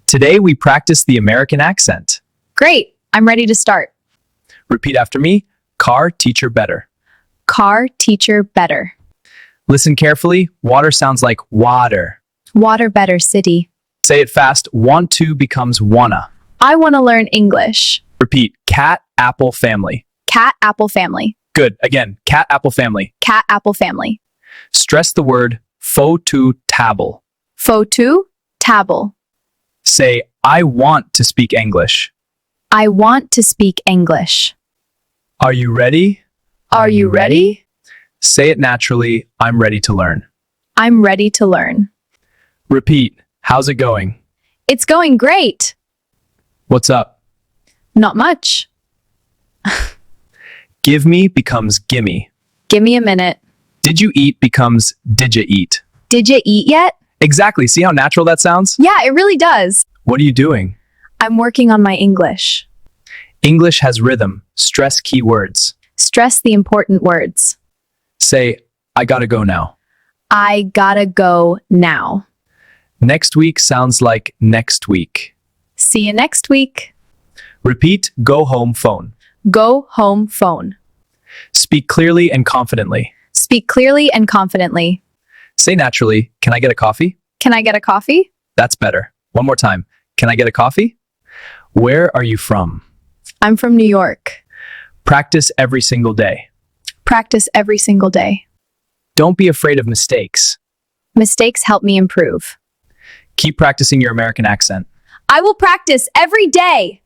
Today we practice the American accent. Great, I'm ready to start. Repeat after me. Car, teacher, better. Car, teacher, better. Listen carefully. Water sounds like water. Water, better, city. Say it fast. Want to becomes wanna. I want to learn English. Repeat. Cat, apple, family. Cat, apple, family. Good. Again. Cat, apple, family. Cat, apple, family. Stress the word to table. Photo, table. Say, I want to speak English. I want to speak English. Are you ready? Are you ready? Say it naturally. I'm ready to learn. I'm ready to learn. Repeat. How's it going? It's going great. What's up? Not much. Give me becomes gimme. Give me a minute. Did you eat becomes did you eat. Did you eat yet? Exactly. See how natural that sounds? Yeah, it really does. What are you doing? I'm working on my English. English has rhythm. Stress key words. Stress the important words. Say, I gotta go now. I gotta go now. Next week sounds like next week. See you next week. Repeat, go home phone. Go home phone. Speak clearly and confidently. Speak clearly and confidently. Say naturally, can I get a coffee? Can I get a coffee? That's better. One more time. Can I get a coffee? Where are you from? I'm from New York. Practice every single day. Practice every single day. Don't be afraid of mistakes. Mistakes help me improve. Keep practicing your American accent. I will practice every day.